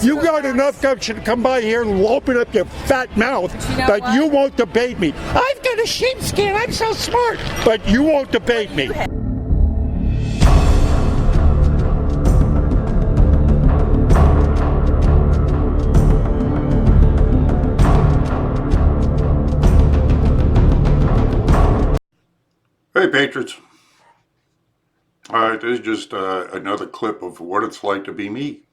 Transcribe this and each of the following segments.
You got enough gumption to come by here and open up your fat mouth, but you won't debate me. I've got a sheepskin. I'm so smart, but you won't debate me. Hey Patriots. Alright, this is just another clip of what it's like to be me.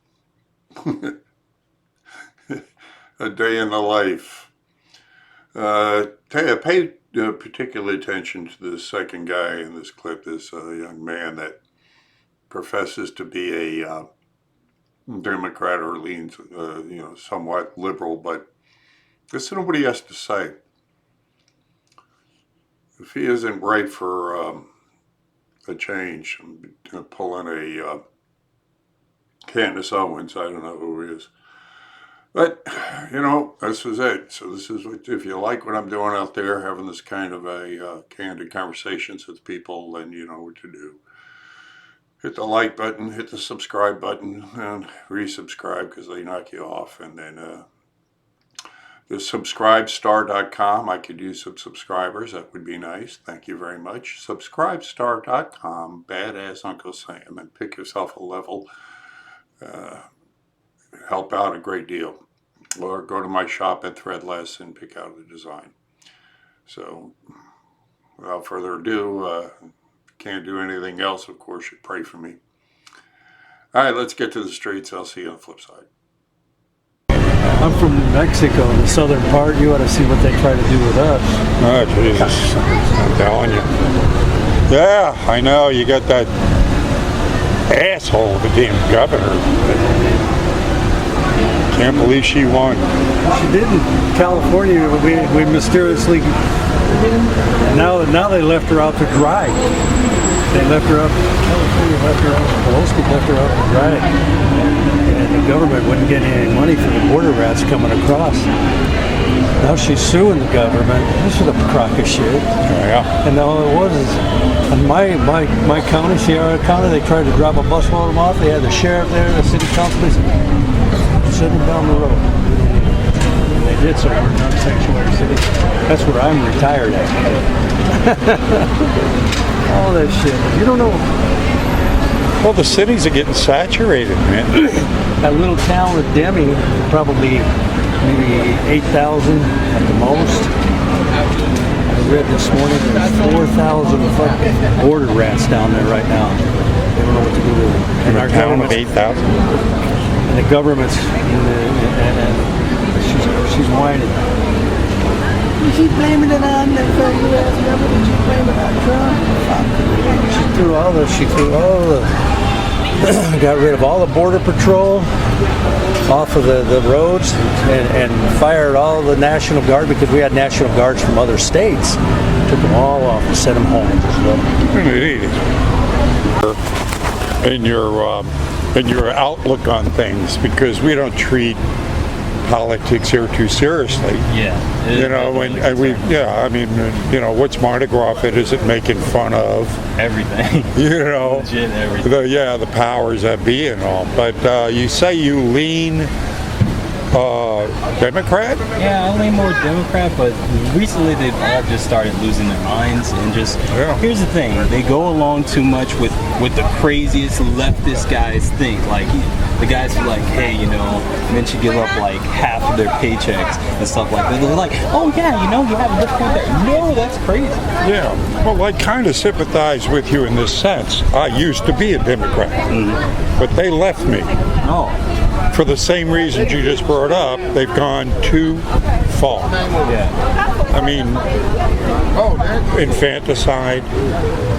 A day in the life. Pay particular attention to the second guy in this clip, this young man that professes to be a Democrat or leans somewhat liberal, but listen to what he has to say. If he isn't right for a change, I'm going to pull in a Candace Owens. I don't know who he is. But, this is it. So this is what, if you like what I'm doing out there, having this kind of a candid conversations with people, then you know what to do. Hit the like button, hit the subscribe button, and resubscribe because they knock you off. And then the subscribestar.com, I could use some subscribers. That would be nice. Thank you very much. Subscribestar.com, badass Uncle Sam, and pick yourself a level. Help out a great deal. Or go to my shop at Threadless and pick out the design. So, without further ado, can't do anything else. Of course, you pray for me. All right, let's get to the streets. I'll see you on the flip side. I'm from New Mexico, the southern part. You ought to see what they try to do with us. Oh, Jesus. I'm telling you. Yeah, I know. You got that asshole of a damn governor. Can't believe she won. She didn't. California, we mysteriously... Now they left her out to dry. They left her up... California left her out. Pelosi left her out to dry. And the government wouldn't get any money for the border rats coming across. Now she's suing the government. This is a crock of shit. Yeah. And all it was is, in my county, Sierra County, they tried to drop a busload of them off. They had the sheriff there, the city council, sitting down the road. And they did, so we're not sanctuary city. That's where I'm retired at. All that shit. You don't know. Well, the cities are getting saturated, man. That little town of Demi, probably maybe 8,000 at the most. I read this morning there's 4,000 fucking border rats down there right now. They don't know what to do with them. And our town of 8,000? And the government's, and she's whining. You keep blaming it on the U.S. government, you blame it on Trump. She threw all the, got rid of all the border patrol off of the roads and fired all the National Guard because we had National Guards from other states. Took them all off and sent them home. In your outlook on things, because we don't treat politics here too seriously. Yeah. What's Mardi Gras? Is it making fun of everything? Legit everything. The powers that be and all. But you say you lean Democrat? Yeah, I lean more Democrat, but recently they've all just started losing their minds and just, Here's the thing, they go along too much with the craziest leftist guys think. Like, the guys are like, hey, men should give up like half of their paychecks and stuff like that. They're like, oh yeah, you have a good point there. No, that's crazy. Yeah, well, I kind of sympathize with you in this sense. I used to be a Democrat, but they left me. Oh. For the same reasons you just brought up, they've gone too far. Yeah. I mean, infanticide,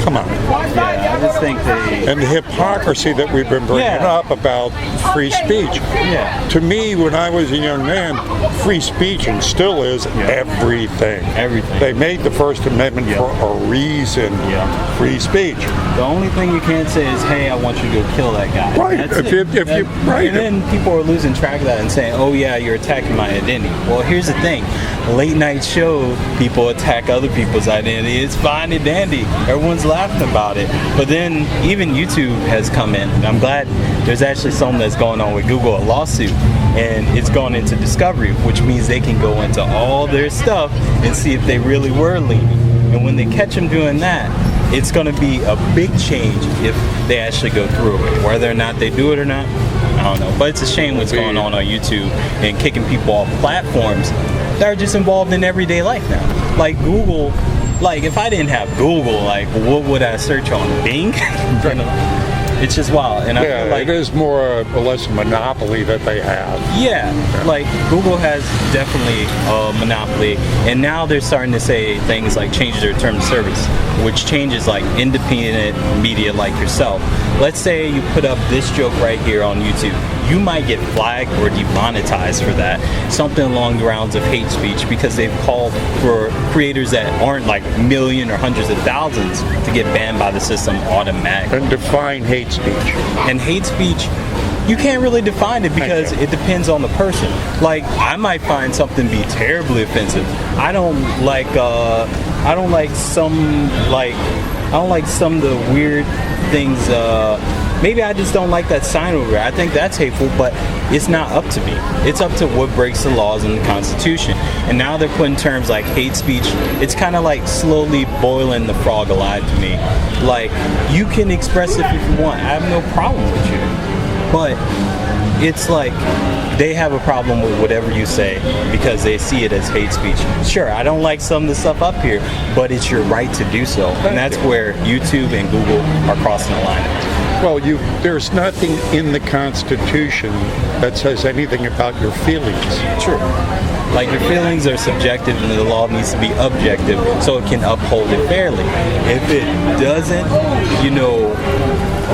come on. Yeah, I just think they... And the hypocrisy that we've been bringing up about free speech. Yeah. To me, when I was a young man, free speech, and still is, everything. Everything. They made the First Amendment for a reason. Yeah. Free speech. The only thing you can't say is, hey, I want you to go kill that guy. Right. That's Right. And then people are losing track of that and saying, oh yeah, you're attacking my identity. Well, here's the thing. Late night show, people attack other people's identity. It's fine and dandy. Everyone's laughing about it. But then even YouTube has come in. I'm glad there's actually something that's going on with Google, a lawsuit. and it's gone into discovery, which means they can go into all their stuff and see if they really were leaning. And when they catch them doing that, it's going to be a big change if they actually go through it. Whether or not they do it or not, I don't know. But it's a shame what's going on YouTube and kicking people off platforms that are just involved in everyday life now. Like Google, like if I didn't have Google, like what would I search on? Bing? It's just wild. And I feel like it is more or less a monopoly that they have. Yeah, like Google has definitely a monopoly, and now they're starting to say things like change their terms of service, which changes like independent media like yourself. Let's say you put up this joke right here on YouTube. You might get flagged or demonetized for that, something along the rounds of hate speech, because they've called for creators that aren't like million or hundreds of thousands to get banned by the system automatically. And define hate speech. And hate speech, you can't really define it because it depends on the person. Like, I might find something be terribly offensive. I don't like some of the weird things. Maybe I just don't like that sign over there. I think that's hateful, but it's not up to me. It's up to what breaks the laws and the Constitution. And now they're putting terms like hate speech. It's kind of like slowly boiling the frog alive to me. Like, you can express it if you want. I have no problem with you. But it's like they have a problem with whatever you say because they see it as hate speech. Sure, I don't like some of the stuff up here, but it's your right to do so. And that's where YouTube and Google are crossing the line. Well, there's nothing in the Constitution that says anything about your feelings. True. Like, your feelings are subjective and the law needs to be objective so it can uphold it fairly. If it doesn't,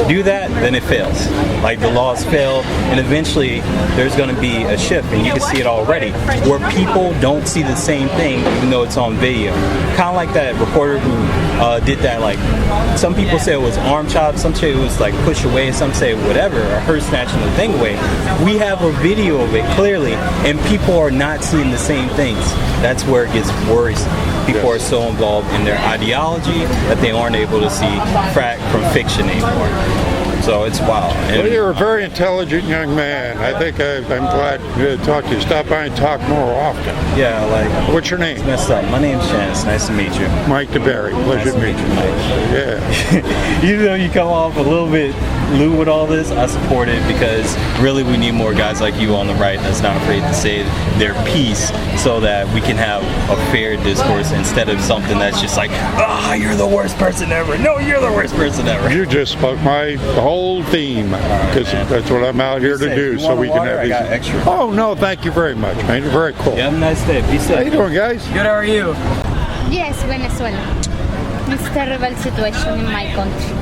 do that, then it fails. Like, the laws fail, and eventually there's going to be a shift, and you can see it already, where people don't see the same thing even though it's on video. Kind of like that reporter who did that, like, some people say it was arm chop, some say it was like push away, some say whatever, or her snatching the thing away. We have a video of it clearly, and people are not seeing the same things. That's where it gets worrisome. People are so involved in their ideology that they aren't able to see fact from fiction anymore. So it's wild. Well, you're a very intelligent young man. I think I'm glad to talk to you. Stop by and talk more often. Yeah, like... What's your name? It's messed up. My name's Chance. Nice to meet you. Mike DeBerry. Pleasure to meet you. Yeah. Even though you come off a little bit lewd with all this, I support it because really we need more guys like you on the right that's not afraid to say their piece so that we can have a fair discourse instead of something that's just like, you're the worst person ever. No, you're the worst person ever. You just spoke my whole theme because that's what I'm out here to do, so we can have these. I got extra. Oh no, thank you very much, man. You're very cool. You have a nice day. Be safe. How you doing, guys? Good. How are you? Yes, Venezuela. It's terrible situation in my country.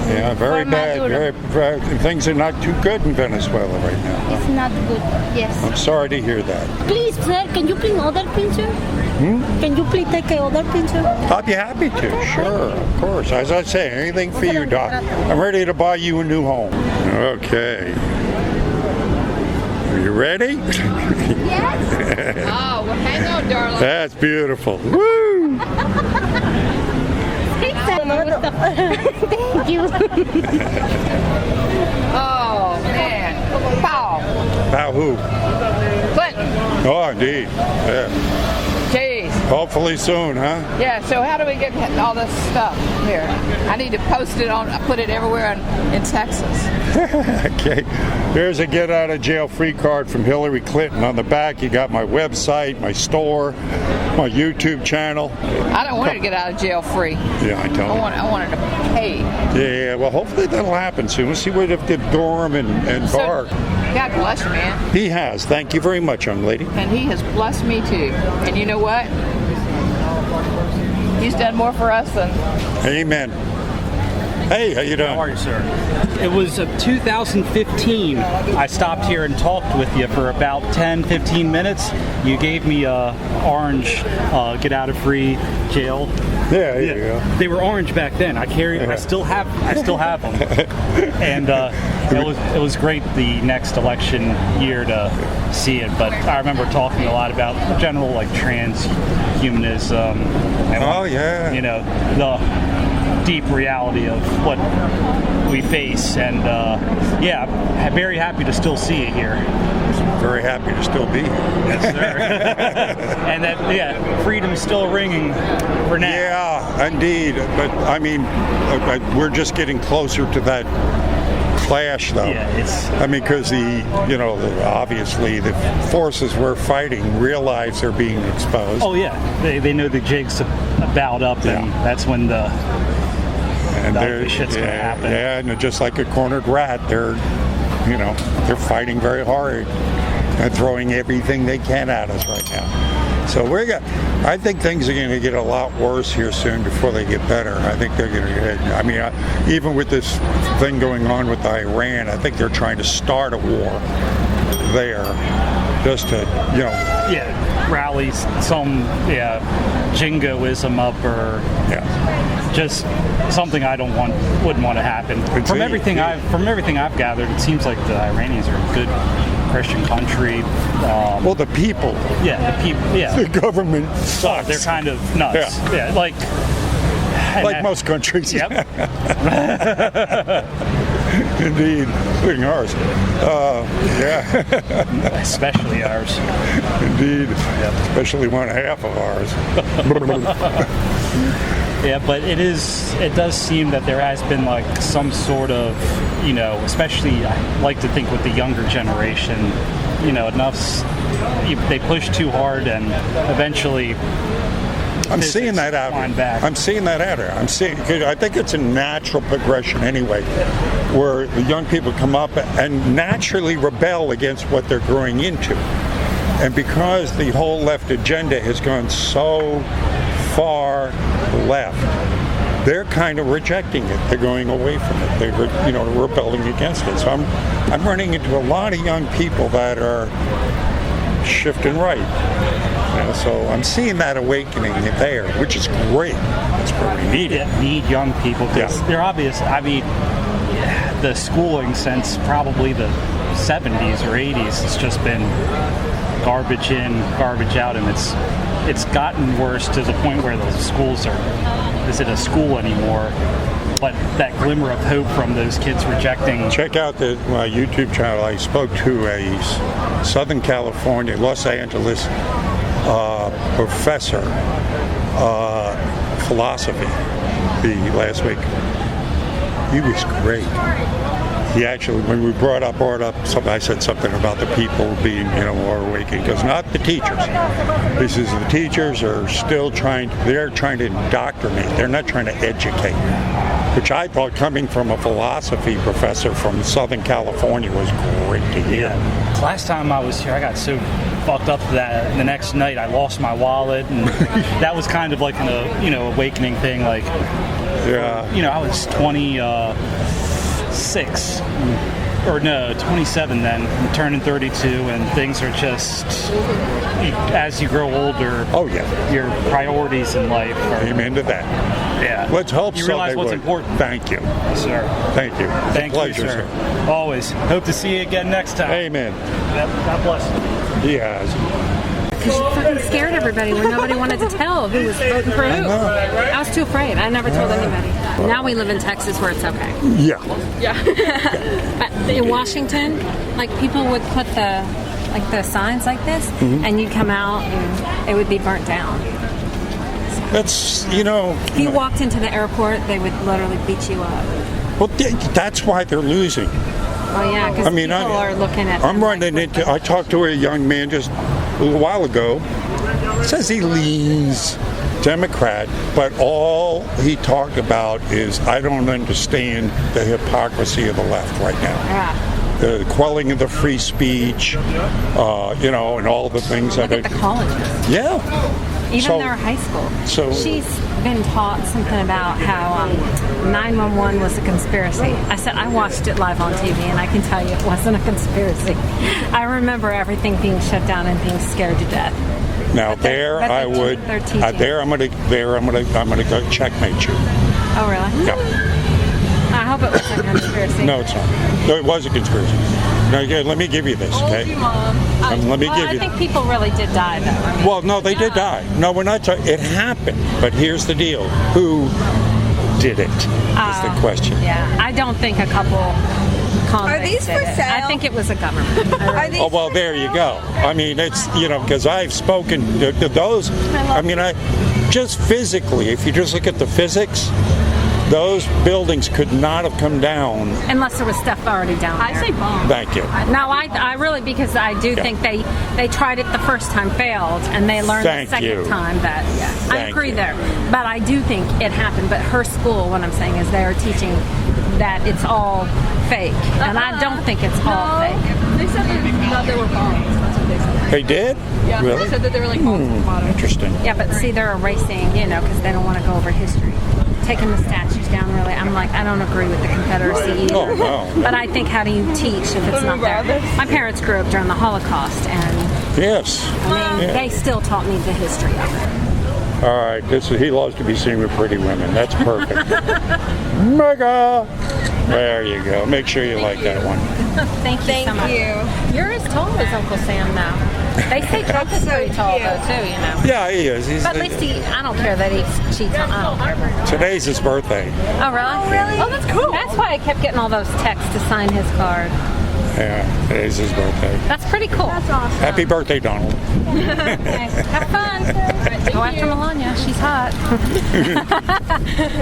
Yeah, very For bad. Maduro. Things are not too good in Venezuela right now. It's not good. Yes. I'm sorry to hear that. Please, sir, can you please other picture? Can you please take another picture? I'll be happy to. Sure, of course. As I say, anything for you, Doc. I'm ready to buy you a new home. Okay. Are you ready? Yes. Oh, well, hang on, darling. That's beautiful. Woo! Thank you. Oh, man. Pow. About who? Clinton. Oh, indeed. Yeah. Jeez. Hopefully soon, huh? Yeah, so how do we get all this stuff here? I need to post it put it everywhere in Texas. Okay. There's a get out of jail free card from Hillary Clinton. On the back, you got my website, my store, my YouTube channel. I don't want her to get out of jail free. Yeah, I tell you. I want her to pay. Yeah, well, hopefully that'll happen soon. We'll see what if did Durham and So, Barr. God bless you, man. He has. Thank you very much, young lady. And he has blessed me too. And you know what? He's done more for us than... Amen. Hey, how you doing? How are you, sir? It was 2015. I stopped here and talked with you for about 10-15 minutes. You gave me orange get out of free jail. Yeah, here you go. They were orange back then. I still have them. And it was great the next election year to see it. But I remember talking a lot about general like transhumanism and the deep reality of what we face, and I'm very happy to still see it here. very happy to still be here. Yes, sir. And that, freedom's still ringing for now. Yeah, indeed. But I mean, we're just getting closer to that clash, though. Yeah, I mean, because obviously the forces we're fighting realize they're being exposed. Oh yeah, they know the jig's about up, and that's when the ugly shit's gonna happen. Yeah, and just like a cornered rat, they're fighting very hard and throwing everything they can at us right now. So I think things are going to get a lot worse here soon before they get better. I think they're going to get, even with this thing going on with Iran, I think they're trying to start a war there just to, rally some, jingoism up or just something I wouldn't want to happen. From everything I've gathered, it seems like the Iranians are a good Christian country. Well, the people. Yeah, the people. Yeah, the government sucks. They're kind of nuts. Yeah, like most countries. Yep. Indeed, including ours. Especially ours. Indeed. Yep. Especially one half of ours. Yeah, but it does seem that there has been like some sort of, especially I like to think with the younger generation, they push too hard and eventually I'm seeing that out here. I'm seeing that out here. I think it's a natural progression anyway, where the young people come up and naturally rebel against what they're growing into. And because the whole left agenda has gone so far left, they're kind of rejecting it. They're going away from it. They're rebelling against it. So I'm running into a lot of young people that are shifting right. So I'm seeing that awakening there, which is great. That's where we need it. Need young people because they're obvious. I mean, the schooling since probably the 70s or 80s has just been garbage in, garbage out, and it's gotten worse to the point where the schools is it a school anymore? But that glimmer of hope from those kids rejecting. Check out my YouTube channel. I spoke to a Southern California, Los Angeles professor, philosophy, last week. He was great. He actually, when we brought up something, I said something about the people being, more awakened. He goes, not the teachers. He says the teachers are still they're trying to indoctrinate. They're not trying to educate. Which I thought, coming from a philosophy professor from Southern California, was great to hear. Yeah. Last time I was here, I got so fucked up that the next night I lost my wallet, and that was kind of like an awakening thing. Like, I was 26 or no, 27 then. I'm turning 32, and things are just, as you grow older, your priorities in life are... Amen to that. Yeah. Let's hope you realize what's important. Thank you. Yes, sir. Thank you. Thank you, sir. Always. Hope to see you again next time. Amen. God bless. He has. Because you fucking scared everybody when nobody wanted to tell who was voting for who. I was too afraid. I never told anybody. Now we live in Texas where it's okay. Yeah. In Washington, like people would put the signs like this, and you'd come out and it would be burnt down. That's, If you walked into the airport, they would literally beat you up. Well, that's why they're losing. Oh yeah, because people are looking at. I talked to a young man just a little while ago. Says he leans Democrat, but all he talked about is, I don't understand the hypocrisy of the left right now. Yeah. The quelling of the free speech, and all the things Look at the colleges. Yeah. Even their high school. She's been taught something about how 911 was a conspiracy. I said, I watched it live on TV, and I can tell you it wasn't a conspiracy. I remember everything being shut down and being scared to death. Now I'm gonna go checkmate you. Oh really? Yeah. I hope it wasn't a conspiracy. No, it's not. No, it was a conspiracy. Now, let me give you this, okay? I think people really did die, though. Well, no, they did die. No, we're not talking. It happened, but here's the deal: who did it? Is the question. Yeah, I don't think a couple convicts these for did it. sale? I think it was a government. Are these Oh, well, there you go. I mean, it's, because I've spoken to those. I mean, just physically, if you just look at the physics, those buildings could not have come down. Unless there was stuff already down there. I say bomb. Thank you. No, I really, because I do think they tried it the first time, failed, and they learned Thank the second you. time that, I Thank agree you. there. But I do think it happened. But her school, what I'm saying is they're teaching that it's all fake. And I don't think it's all fake. They said that they were bombs. That's what they said. They did? Yeah, Really? they said that they were like bombs at the bottom. Interesting. Yeah, but see, they're erasing, because they don't want to go over history. Taking the statues down, really. I'm like, I don't agree with the Confederacy either. Oh, no. But I think, how do you teach if it's not there? My parents grew up during the Holocaust, and Yes. I mean, they still taught me the history of it. All right. He loves to be seen with pretty women. That's perfect. Mega. There you go. Make sure you like that one. Thank you so much. You're as tall as Uncle Sam now. They say Trump is pretty tall, though, too, Yeah, he is. But at least I don't care that he cheats on. I don't care. Today's his birthday. Oh, really? Oh, that's cool. That's why I kept getting all those texts to sign his card. Yeah, today's his birthday. That's pretty cool. That's awesome. Happy birthday, Donald. Have fun. Go after Melania. She's hot.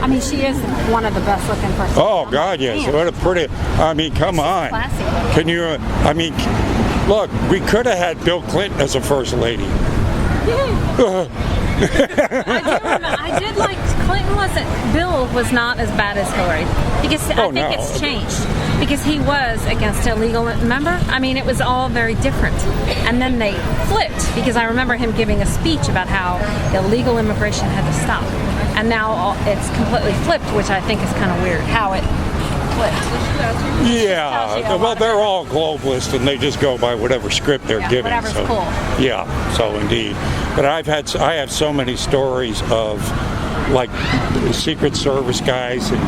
I mean, she is one of the best looking persons. Oh, God, yes. What a pretty, I mean, come on. Classy. Can you, look, we could have had Bill Clinton as a first lady. I did like Clinton. Bill was not as bad as Hillary, because I think it's changed, because he was against illegal, remember? I mean, it was all very different, and then they flipped, because I remember him giving a speech about how illegal immigration had to stop, and now it's completely flipped, which I think is kind of weird how it flipped. Yeah, well, they're all globalists, and they just go by whatever script they're giving. Whatever's cool. Yeah, so indeed. But I have so many stories of, like, the Secret Service guys and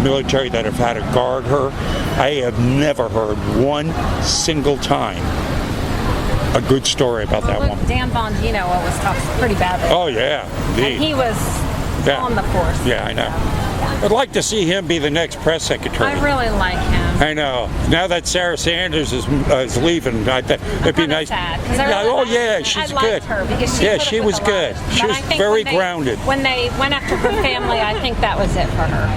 military that have had to guard her. I have never heard one single time a good story about that woman. Dan Bongino always talks pretty badly. Oh, yeah, indeed. And he was on the force. Yeah, I know. I'd like to see him be the next press secretary. I really like him. I know. Now that Sarah Sanders is leaving, it'd be nice. Sad, she's I good. Liked her because She was good. She was very grounded. When they went after her family, I think that was it for her.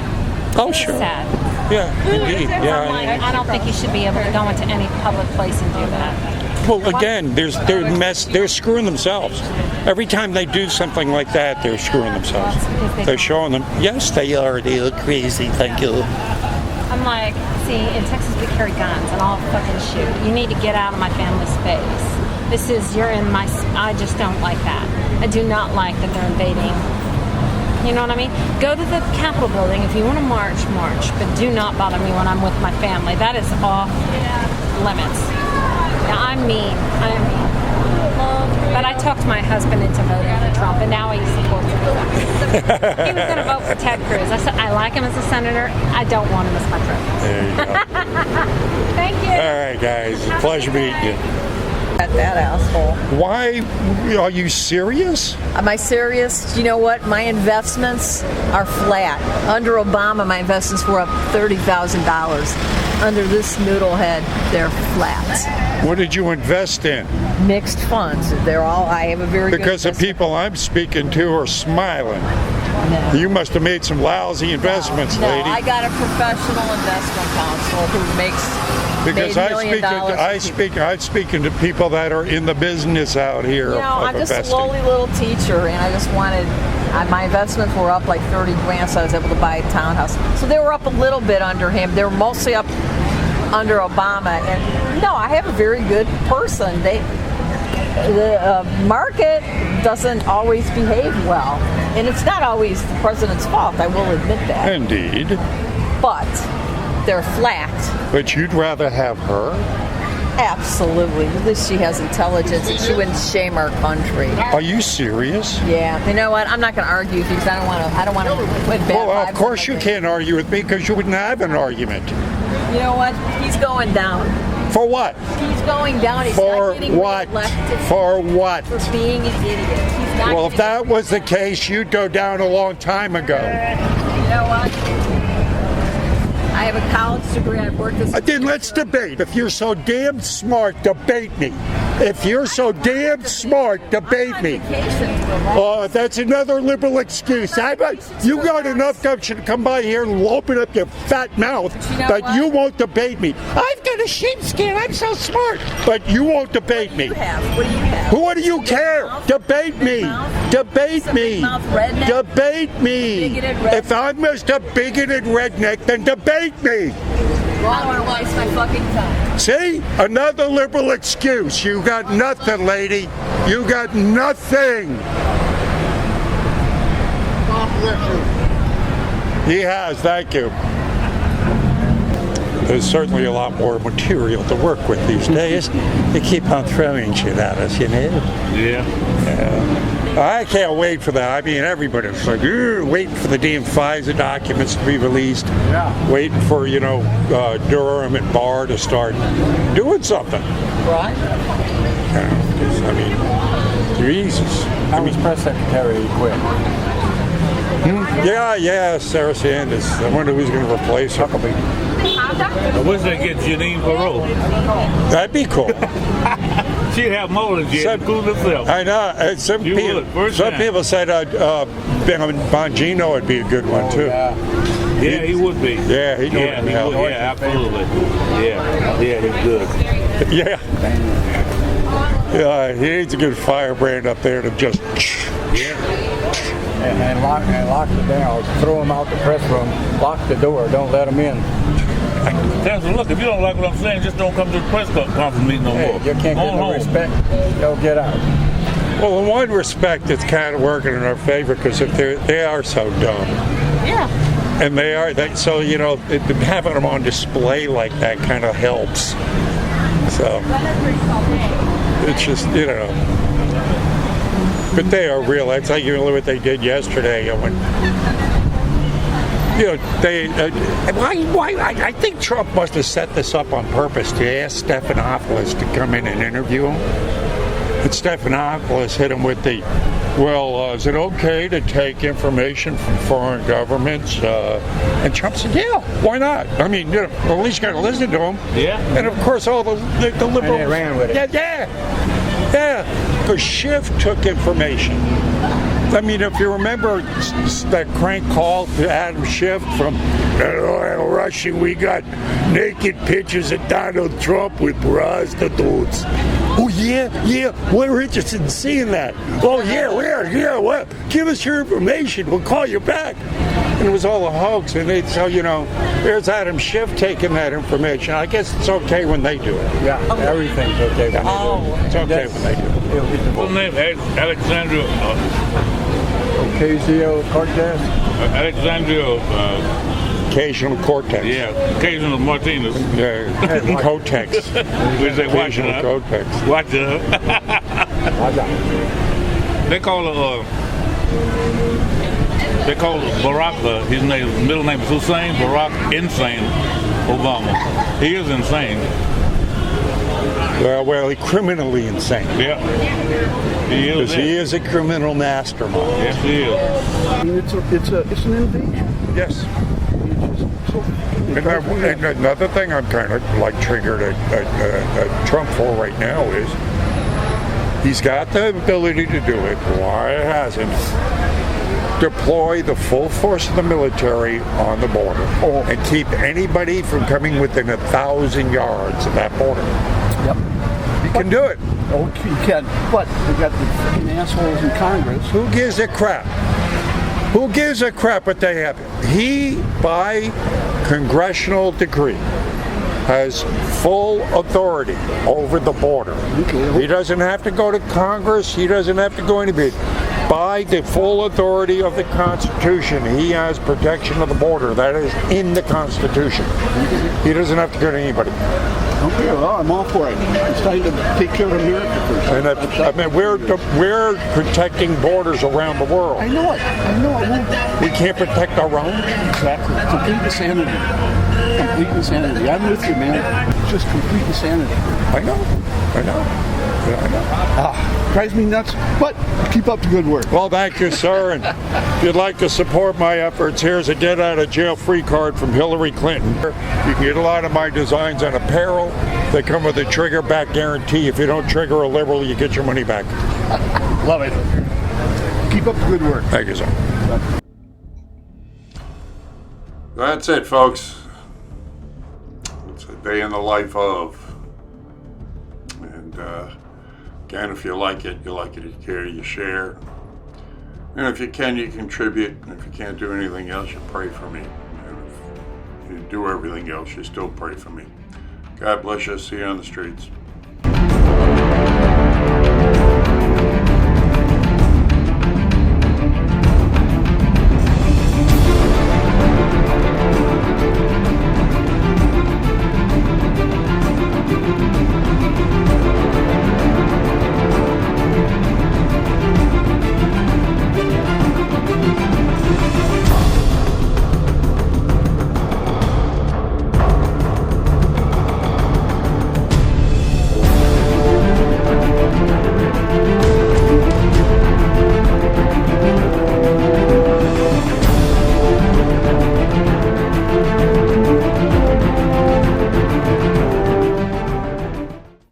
Oh, sure. Sad. Yeah, indeed. Yeah. I'm like, I don't think you should be able to go into any public place and do that. Well, again, they're screwing themselves. Every time they do something like that, they're screwing themselves. They're showing them, yes, they are. They look crazy. Thank you. I'm like, see, in Texas we carry guns and I'll fucking shoot. You need to get out of my family's space. I just don't like that. I do not like that they're invading. You know what I mean? Go to the Capitol building. If you want to march, but do not bother me when I'm with my family. That is off limits. Now, I'm mean. But I talked my husband into voting for Trump, and now he supports him. He was going to vote for Ted Cruz. I said, I like him as a senator. I don't want him as my president. There you go. Thank you. All right, guys. Pleasure meeting you. That asshole. Why? Are you serious? Am I serious? You know what? My investments are flat. Under Obama, my investments were up $30,000. Under this noodlehead, they're flat. What did you invest in? Mixed funds. I have a very because good the people I'm speaking to are smiling. No. You must have made some lousy investments, no, lady. I got a professional investment counsel who because I'm speaking to people that are in the business out here. I'm just a lowly little teacher, and I just wanted. My investments were up like 30 grand, so I was able to buy a townhouse. So they were up a little bit under him. They were mostly up under Obama. And no, I have a very good person. The market doesn't always behave well, and it's not always the president's fault. I will admit that. Indeed. But they're flat. But you'd rather have her? Absolutely. At least she has intelligence, and she wouldn't shame our country. Are you serious? Yeah. You know what? I'm not going to argue with you because I don't want to put bad vibes. Well, of course you can't argue with me because you wouldn't have an argument. You know what? He's going down. For what? He's going down. He's for not getting what? reelected. For what? For being an idiot. He's not. Well, if that was the case, you'd go down a long time ago. You know what? I have a college degree. I've worked as Then let's debate. If you're so damn smart, debate me. If you're so damn smart, debate me. Oh, that's another liberal excuse. You got enough gumption to come by here and open up your fat mouth, but you won't debate me. I've got a sheepskin. I'm so smart, but you won't debate me. What do you have? What do you care? Debate me. Debate me. Debate me. If I'm just a bigoted redneck, then debate me. Well, I don't want to waste my fucking time. See? Another liberal excuse. You got nothing, lady. You got nothing. He has, thank you. There's certainly a lot more material to work with these days. They keep on throwing shit at us, you know? Yeah. I can't wait for that. I mean, everybody's like, waiting for the damn FISA documents to be released. Yeah. Waiting for, Durham and Barr to start doing something. Right. I mean, Jesus. Our press secretary quit. Yeah, Sarah Sanders. I wonder who's going to replace her. I wish they get Janine Perot. That'd be cool. She'd have more than Janine. Cool herself. I know. Some people said Bongino would be a good one, too. Yeah, he would be. Yeah, he would. Yeah, absolutely. Yeah, he's good. Yeah, he needs a good firebrand up there to just... And lock the down. Throw them out the press room. Lock the door. Don't let them in. Tell them, look, if you don't like what I'm saying, just don't come to the press conference meeting no more. You can't get no respect. They'll get out. Well, in one respect, it's kind of working in our favor because if they are so dumb. Yeah. And they are. So, having them on display like that kind of helps. So, it's just, But they are real. It's like what they did yesterday. I think Trump must have set this up on purpose to ask Stephanopoulos to come in and interview him. And Stephanopoulos hit him with is it okay to take information from foreign governments? And Trump said, yeah, why not? I mean, at least you got to listen to him. Yeah. And of course, all the liberals. And they ran with it. Yeah, because Schiff took information. I mean, if you remember that crank call to Adam Schiff from Russia, we got naked pictures of Donald Trump with prostitutes. Oh, yeah, we're interested in seeing that. Oh, what? Give us your information. We'll call you back. And it was all a hoax. And there's Adam Schiff taking that information. I guess it's okay when they do it. Yeah, everything's okay when they do it. It's okay when they do it. Full name, Alexandria. Ocasio-Cortez. Alexandria. Occasional Cortex. Yeah, occasional Martinez. Cotex. We say watch it up. Cotex. Watch it up. They call Barack, his middle name is Hussein, Barack Insane Obama. He is insane. Well, he's criminally insane. Yeah. He is. Because he is a criminal mastermind. Yes, he is. I mean, it's an invasion. Yes. And another thing I'm kind of triggered at Trump for right now is he's got the ability to do it. Why hasn't deploy the full force of the military on the border and keep anybody from coming within 1,000 yards of that border? Yep. You can do it. Oh, you can. But we got the fucking assholes in Congress. Who gives a crap? Who gives a crap what they have? He, by congressional decree, has full authority over the border. He doesn't have to go to Congress. He doesn't have to go anybody. By the full authority of the Constitution, he has protection of the border. That is in the Constitution. He doesn't have to go to anybody. Okay, well, I'm all for it. It's time to take care of America first. And we're protecting borders around the world. I know it. We can't protect our own. Exactly. Complete insanity. I'm with you, man. It's just complete insanity. I know. Drives me nuts, but keep up the good work. Well, thank you, sir. And if you'd like to support my efforts, here's a get out of jail free card from Hillary Clinton. You can get a lot of my designs on apparel. They come with a trigger back guarantee. If you don't trigger a liberal, you get your money back. Love it. Keep up the good work. Thank you, sir. That's it, folks. It's a day in the life of. And again, if you like it, you care, you share. And if you can, you contribute. And if you can't do anything else, you pray for me. And if you do everything else, you still pray for me. God bless you. See you on the streets.